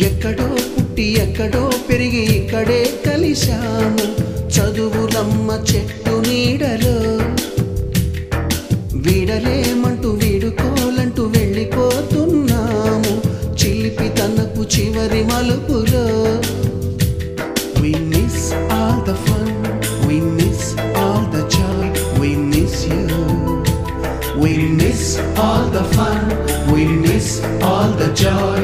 ఎక్కడో పుట్టి ఎక్కడో పెరిగి ఇక్కడే కలిశాము చదువులమ్మ చెట్టు నీడలో వీడలేమంటూ వీడుకోలంటూ వెళ్ళిపోతున్నాము చిలిపి తనకు చివరి మలుపులో We miss all the fun, we miss all the joy, we miss you. We miss all the fun, we miss all the joy.